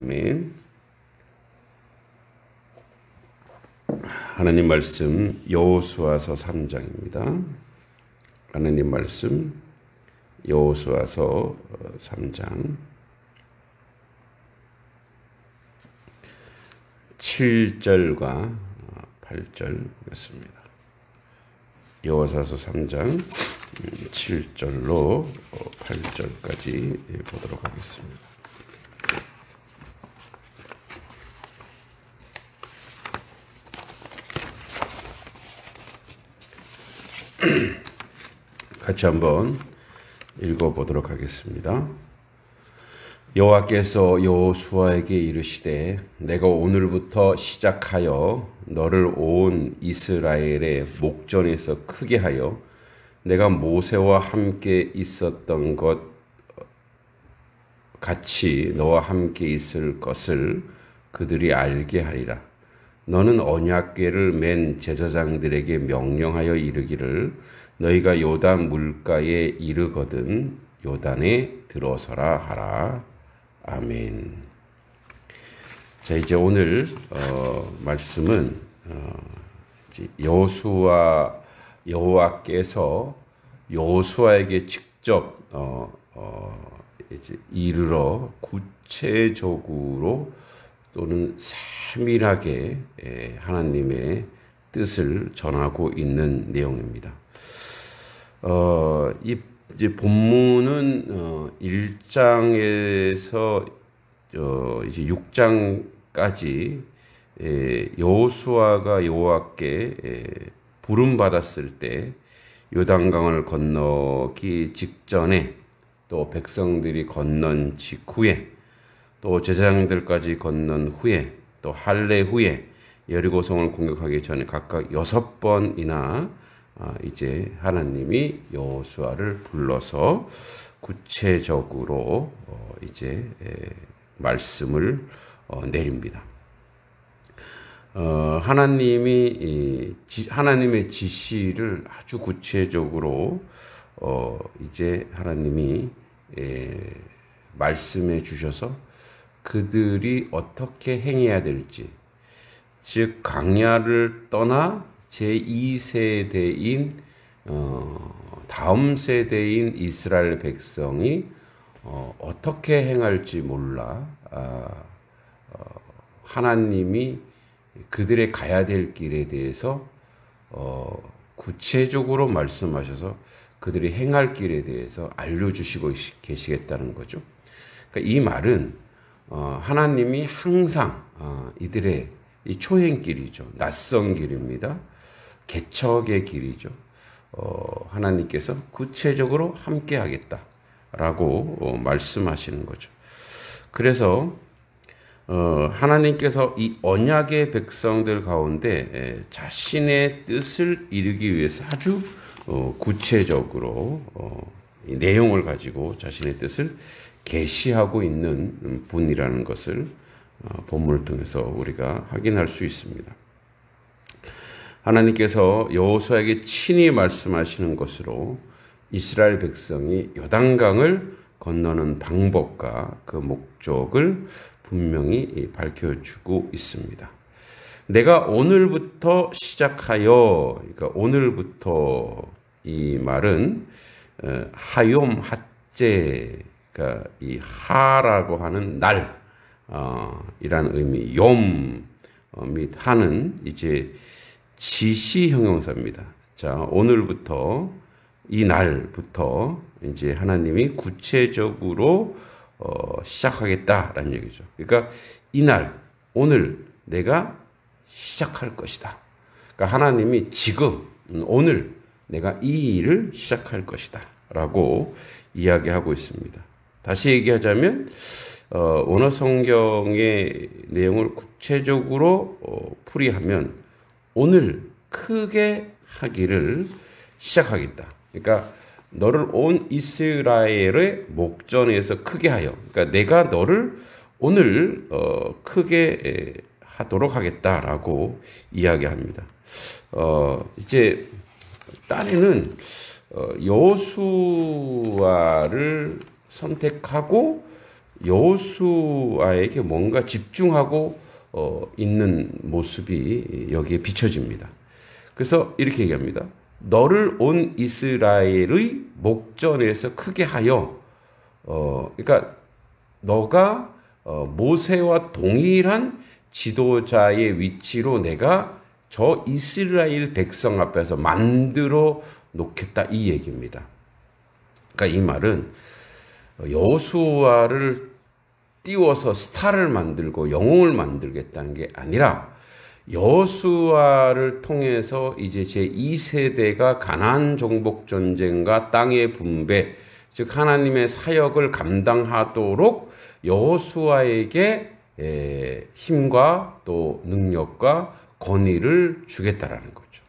아멘. 하나님 말씀 여호수아서 3장입니다. 하나님 말씀 여호수아서 3장 7절과 8절 보겠습니다. 여호수아서 3장 7절로 8절까지 보도록 하겠습니다. 같이 한번 읽어보도록 하겠습니다. 여호와께서 여호수아에게 이르시되 내가 오늘부터 시작하여 너를 온 이스라엘의 목전에서 크게 하여 내가 모세와 함께 있었던 것 같이 너와 함께 있을 것을 그들이 알게 하리라. 너는 언약궤를 맨 제사장들에게 명령하여 이르기를 너희가 요단 물가에 이르거든 요단에 들어서라 하라. 아멘. 자, 이제 오늘 말씀은 여호와께서 여호수아에게 직접 이제 이르러 구체적으로 또는 세밀하게 하나님의 뜻을 전하고 있는 내용입니다. 이제 본문은 1장에서 이제 6장까지 여호수아가 여호와께 부름 받았을 때 요단강을 건너기 직전에 또 백성들이 건넌 직후에 또 제사장들까지 건넌 후에 또 할례 후에 여리고성을 공격하기 전에 각각 6번이나 이제 하나님이 여호수아를 불러서 구체적으로 이제 말씀을 내립니다. 하나님의 지시를 아주 구체적으로 이제 하나님이 말씀해 주셔서 그들이 어떻게 행해야 될지, 즉 광야를 떠나 제2세대인 다음 세대인 이스라엘 백성이 어떻게 행할지 몰라 하나님이 그들의 가야 될 길에 대해서 구체적으로 말씀하셔서 그들이 행할 길에 대해서 알려주시고 계시겠다는 거죠. 그러니까 이 말은 하나님이 항상 이들의 이 초행길이죠. 낯선 길입니다. 개척의 길이죠. 하나님께서 구체적으로 함께 하겠다라고 말씀하시는 거죠. 그래서 하나님께서 이 언약의 백성들 가운데 자신의 뜻을 이루기 위해서 아주 구체적으로 이 내용을 가지고 자신의 뜻을 계시하고 있는 분이라는 것을 본문을 통해서 우리가 확인할 수 있습니다. 하나님께서 여호수아에게 친히 말씀하시는 것으로 이스라엘 백성이 요단강을 건너는 방법과 그 목적을 분명히 밝혀주고 있습니다. 내가 오늘부터 시작하여, 그러니까 오늘부터 이 말은 하욤 핫제, 그러니까 이 하라고 하는 날, 이란 의미, 욤 및 하는 이제 지시 형용사입니다. 자, 오늘부터 이 날부터 이제 하나님이 구체적으로 시작하겠다라는 얘기죠. 그러니까 이 날, 오늘 내가 시작할 것이다. 그러니까 하나님이 지금, 오늘 내가 이 일을 시작할 것이다. 라고 이야기하고 있습니다. 다시 얘기하자면 원어 성경의 내용을 구체적으로 풀이하면 오늘 크게 하기를 시작하겠다. 그러니까 너를 온 이스라엘의 목전에서 크게 하여, 그러니까 내가 너를 오늘 크게 하도록 하겠다라고 이야기합니다. 이제 딸에는 여호수아를 선택하고 여호수아에게 뭔가 집중하고 있는 모습이 여기에 비춰집니다. 그래서 이렇게 얘기합니다. 너를 온 이스라엘의 목전에서 크게 하여 그러니까 너가 모세와 동일한 지도자의 위치로 내가 저 이스라엘 백성 앞에서 만들어 놓겠다 이 얘기입니다. 그러니까 이 말은 여호수아를 띄워서 스타를 만들고 영웅을 만들겠다는 게 아니라 여호수아를 통해서 이제 제2세대가 가나안 정복 전쟁과 땅의 분배, 즉 하나님의 사역을 감당하도록 여호수아에게 힘과 또 능력과 권위를 주겠다라는 거죠.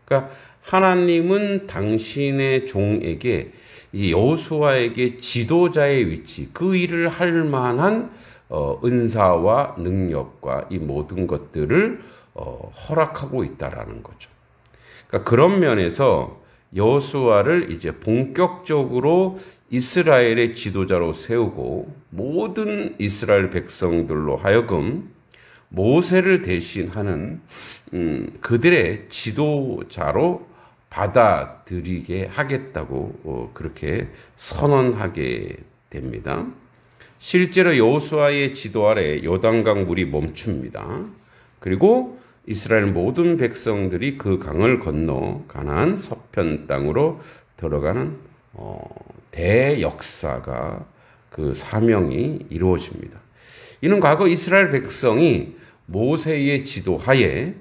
그러니까 하나님은 당신의 종에게 이 여호수아에게 지도자의 위치, 그 일을 할 만한 은사와 능력과 이 모든 것들을 허락하고 있다라는 거죠. 그러니까 그런 면에서 여호수아를 이제 본격적으로 이스라엘의 지도자로 세우고 모든 이스라엘 백성들로 하여금 모세를 대신하는 그들의 지도자로 받아들이게 하겠다고 그렇게 선언하게 됩니다. 실제로 여호수아의 지도 아래 요단강 물이 멈춥니다. 그리고 이스라엘 모든 백성들이 그 강을 건너 가나안 서편 땅으로 들어가는 대역사가 그 사명이 이루어집니다. 이는 과거 이스라엘 백성이 모세의 지도하에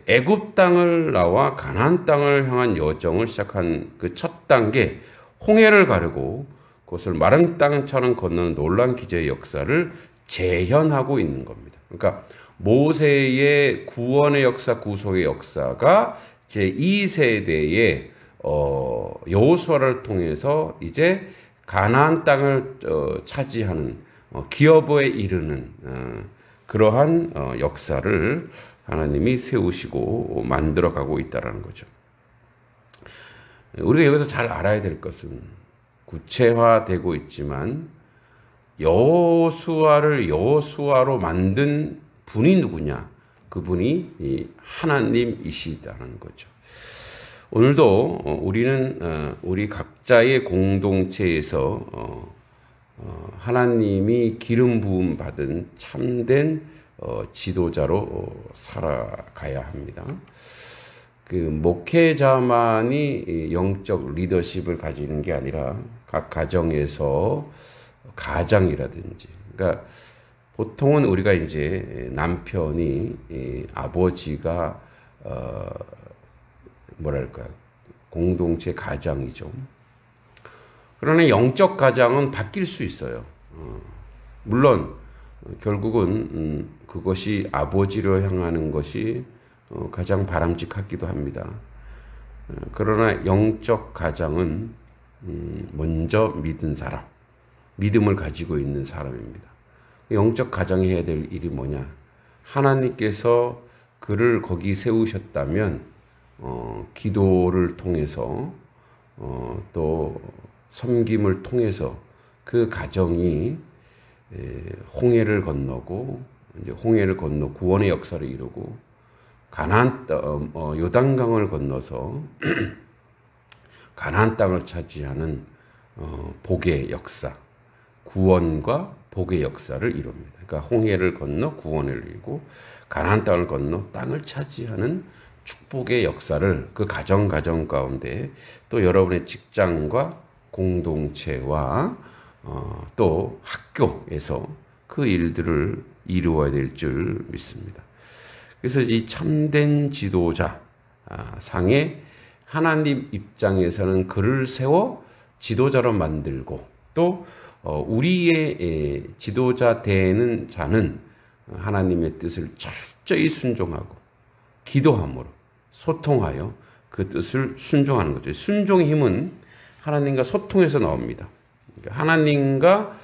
애굽 땅을 나와 가나안 땅을 향한 여정을 시작한 그 첫 단계 홍해를 가르고 그것을 마른 땅처럼 건너는 놀라운 기적의 역사를 재현하고 있는 겁니다. 그러니까 모세의 구원의 역사, 구속의 역사가 제2세대의 여호수아를 통해서 이제 가나안 땅을 차지하는 기업에 이르는 그러한 역사를 하나님이 세우시고 만들어가고 있다는 거죠. 우리가 여기서 잘 알아야 될 것은 구체화되고 있지만 여호수아를 여호수아로 만든 분이 누구냐? 그분이 하나님이시다는 거죠. 오늘도 우리는 우리 각자의 공동체에서 하나님이 기름 부음 받은 참된 지도자로 살아가야 합니다. 그 목회자만이 영적 리더십을 가지는 게 아니라 각 가정에서 가장이라든지, 그러니까 보통은 우리가 이제 남편이 아버지가 뭐랄까 공동체 가장이죠. 그러나 영적 가장은 바뀔 수 있어요. 물론 결국은 그것이 아버지로 향하는 것이 가장 바람직하기도 합니다. 그러나 영적 가장은 먼저 믿은 사람, 믿음을 가지고 있는 사람입니다. 영적 가장이 해야 될 일이 뭐냐? 하나님께서 그를 거기 세우셨다면 기도를 통해서 또 섬김을 통해서 그 가정이 홍해를 건너고 이제 홍해를 건너 구원의 역사를 이루고 가나안 땅 요단강을 건너서 가나안 땅을 차지하는 복의 역사, 구원과 복의 역사를 이룹니다. 그러니까 홍해를 건너 구원을 이루고 가나안 땅을 건너 땅을 차지하는 축복의 역사를 그 가정 가운데 또 여러분의 직장과 공동체와 또 학교에서 그 일들을 이루어야 될 줄 믿습니다. 그래서 이 참된 지도자 상에 하나님 입장에서는 그를 세워 지도자로 만들고 또 우리의 지도자 되는 자는 하나님의 뜻을 철저히 순종하고 기도함으로 소통하여 그 뜻을 순종하는 거죠. 순종의 힘은 하나님과 소통에서 나옵니다. 하나님과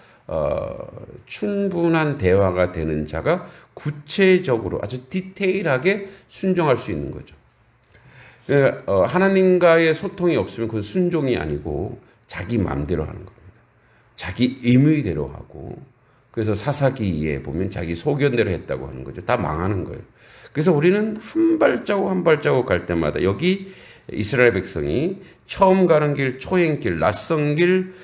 충분한 대화가 되는 자가 구체적으로 아주 디테일하게 순종할 수 있는 거죠. 하나님과의 소통이 없으면 그건 순종이 아니고 자기 마음대로 하는 겁니다. 자기 임의대로 하고, 그래서 사사기에 보면 자기 소견대로 했다고 하는 거죠. 다 망하는 거예요. 그래서 우리는 한 발자국 한 발자국 갈 때마다 여기 이스라엘 백성이 처음 가는 길, 초행길, 낯선 길,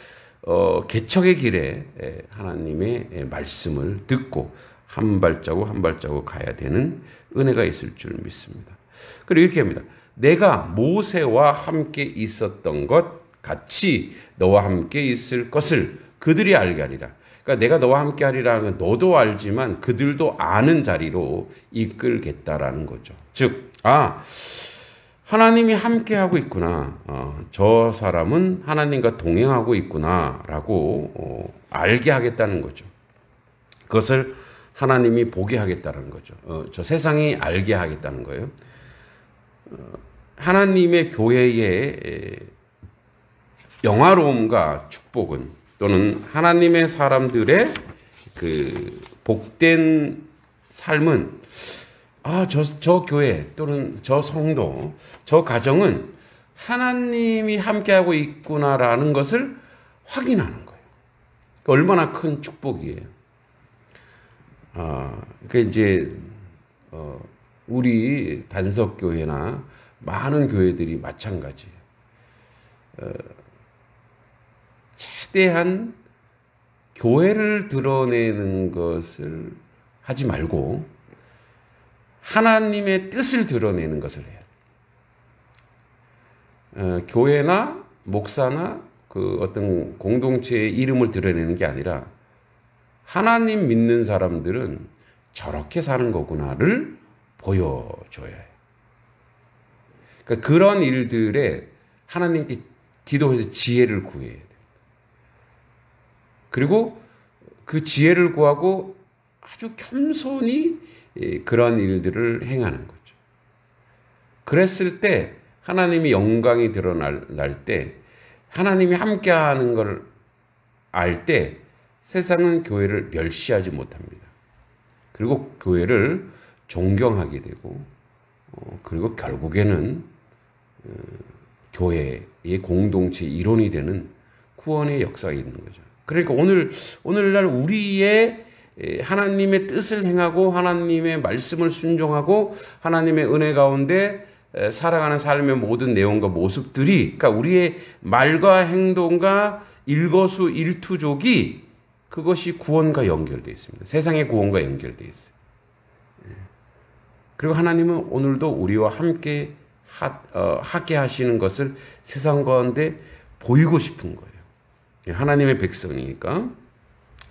개척의 길에 하나님의 말씀을 듣고 한 발자국 한 발자국 가야 되는 은혜가 있을 줄 믿습니다. 그리고 이렇게 합니다. 내가 모세와 함께 있었던 것 같이 너와 함께 있을 것을 그들이 알게 하리라. 그러니까 내가 너와 함께 하리라는 건 너도 알지만 그들도 아는 자리로 이끌겠다라는 거죠. 즉, 하나님이 함께하고 있구나. 저 사람은 하나님과 동행하고 있구나라고 알게 하겠다는 거죠. 그것을 하나님이 보게 하겠다는 거죠. 저 세상이 알게 하겠다는 거예요. 하나님의 교회의 영화로움과 축복은, 또는 하나님의 사람들의 그 복된 삶은, 저 교회 또는 저 성도, 저 가정은 하나님이 함께하고 있구나라는 것을 확인하는 거예요. 얼마나 큰 축복이에요. 그러니까 이제 우리 단석교회나 많은 교회들이 마찬가지예요. 최대한 교회를 드러내는 것을 하지 말고 하나님의 뜻을 드러내는 것을 해요. 교회나 목사나 그 어떤 공동체의 이름을 드러내는 게 아니라 하나님 믿는 사람들은 저렇게 사는 거구나를 보여줘야 해요. 그러니까 그런 일들에 하나님께 기도해서 지혜를 구해야 돼요. 그리고 그 지혜를 구하고 아주 겸손히 그런 일들을 행하는 거죠. 그랬을 때 하나님이 영광이 드러날 때, 하나님이 함께하는 걸 알 때 세상은 교회를 멸시하지 못합니다. 그리고 교회를 존경하게 되고, 그리고 결국에는 교회의 공동체 일원이 되는 구원의 역사가 있는 거죠. 그러니까 오늘날 우리의 하나님의 뜻을 행하고 하나님의 말씀을 순종하고 하나님의 은혜 가운데 살아가는 삶의 모든 내용과 모습들이, 그러니까 우리의 말과 행동과 일거수일투족이 그것이 구원과 연결되어 있습니다. 세상의 구원과 연결되어 있어요. 그리고 하나님은 오늘도 우리와 함께 하게 하시는 것을 세상 가운데 보이고 싶은 거예요. 하나님의 백성이니까.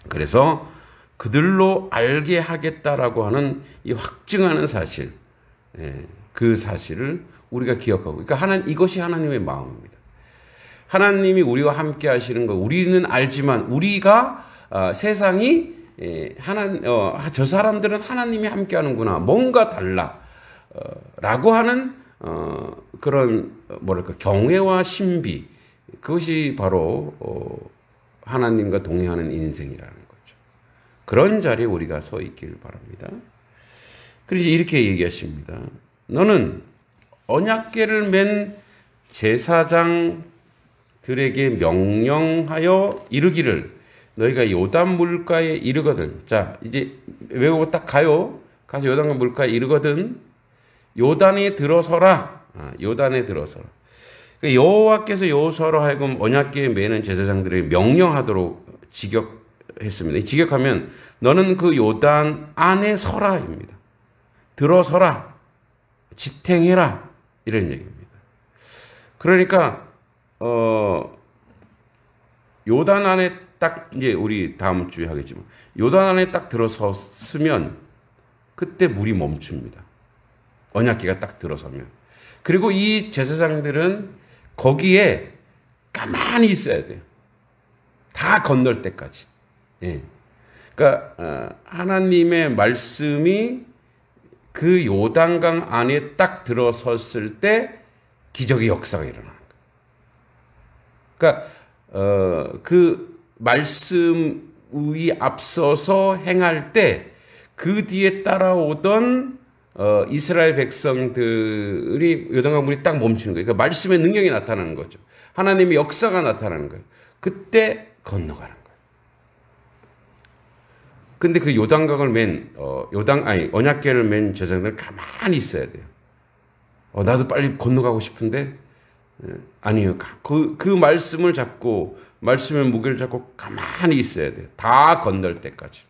그래서 그들로 알게 하겠다라고 하는 이 확증하는 사실, 그 사실을 우리가 기억하고, 그러니까 이것이 하나님의 마음입니다. 하나님이 우리와 함께 하시는 거, 우리는 알지만 우리가 세상이 저 사람들은 하나님이 함께 하는구나, 뭔가 달라 라고 하는 그런 경외와 신비, 그것이 바로 하나님과 동행하는 인생이라는 거죠. 그런 자리에 우리가 서 있길 바랍니다. 그래서 이렇게 얘기하십니다. 너는 언약궤를 맨 제사장들에게 명령하여 이르기를, 너희가 요단 물가에 이르거든. 자, 이제 외우고 딱 가요. 가서 요단 물가에 이르거든. 요단에 들어서라. 요단에 들어서라. 여호와께서 여호수아로 하여금 언약궤에 매는 제사장들에게 명령하도록 직역했습니다. 직역하면 너는 그 요단 안에 서라입니다. 들어서라, 지탱해라, 이런 얘기입니다. 그러니까 요단 안에 딱, 이제 우리 다음 주에 하겠지만 요단 안에 딱 들어섰으면 그때 물이 멈춥니다. 언약궤가 딱 들어서면. 그리고 이 제사장들은 거기에 가만히 있어야 돼요. 다 건널 때까지. 그러니까 하나님의 말씀이 그 요단강 안에 딱 들어섰을 때 기적의 역사가 일어나는 거예요. 그러니까 그 말씀이 앞서서 행할 때 그 뒤에 따라오던 이스라엘 백성들이 요단강 물이 딱 멈추는 거예요. 그러니까 말씀의 능력이 나타나는 거죠. 하나님의 역사가 나타나는 거예요. 그때 건너가는 거예요. 근데 그 요단강을 언약궤를 맨 제사장들은 가만히 있어야 돼요. 나도 빨리 건너가고 싶은데, 아니요. 그 말씀을 잡고, 말씀의 무게를 잡고 가만히 있어야 돼요. 다 건널 때까지.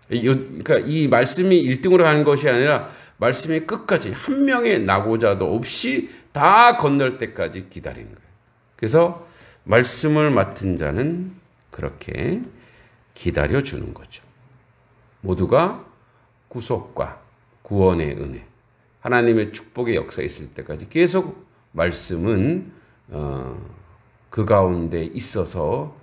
그러니까 이 말씀이 1등으로 가는 것이 아니라, 말씀이 끝까지 한 명의 낙오자도 없이 다 건널 때까지 기다리는 거예요. 그래서 말씀을 맡은 자는 그렇게 기다려주는 거죠. 모두가 구속과 구원의 은혜, 하나님의 축복의 역사에 있을 때까지 계속 말씀은 그 가운데 있어서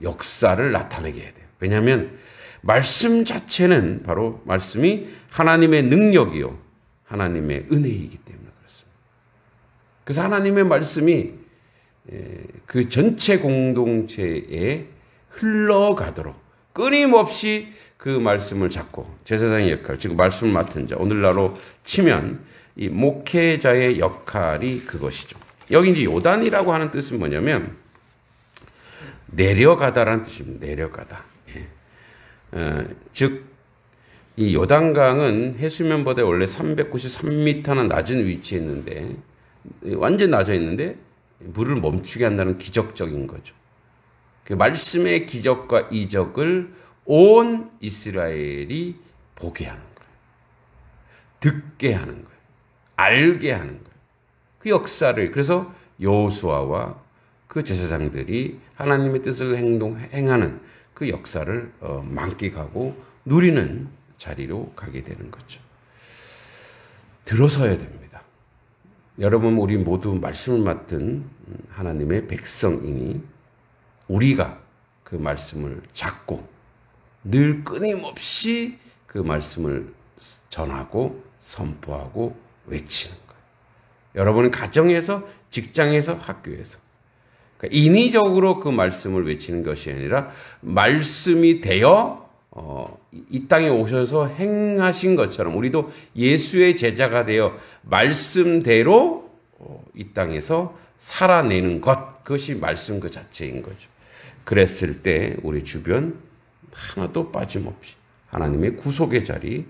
역사를 나타내게 해야 돼요. 왜냐하면 말씀 자체는 바로 말씀이 하나님의 능력이요, 하나님의 은혜이기 때문에 그렇습니다. 그래서 하나님의 말씀이 그 전체 공동체에 흘러가도록 끊임없이 그 말씀을 잡고 제사장의 역할, 즉 말씀을 맡은 자, 오늘날로 치면 이 목회자의 역할이 그것이죠. 여기 이제 요단이라고 하는 뜻은 뭐냐면 내려가다라는 뜻입니다. 내려가다. 즉 이 요단강은 해수면보다 원래 393m나 낮은 위치에 있는데, 완전 낮아 있는데 물을 멈추게 한다는 기적적인 거죠. 그 말씀의 기적과 이적을 온 이스라엘이 보게 하는 거예요. 듣게 하는 거예요. 알게 하는 거예요. 그 역사를, 그래서 여호수아와 그 제사장들이 하나님의 뜻을 행하는 그 역사를 만끽하고 누리는 자리로 가게 되는 거죠. 들어서야 됩니다. 여러분, 우리 모두 말씀을 맡은 하나님의 백성이니 우리가 그 말씀을 잡고 늘 끊임없이 그 말씀을 전하고 선포하고 외치는 거예요. 여러분은 가정에서, 직장에서, 학교에서 그러니까 인위적으로 그 말씀을 외치는 것이 아니라 말씀이 되어 이 땅에 오셔서 행하신 것처럼 우리도 예수의 제자가 되어 말씀대로 이 땅에서 살아내는 것, 그것이 말씀 그 자체인 거죠. 그랬을 때 우리 주변 하나도 빠짐없이 하나님의 구속의 자리,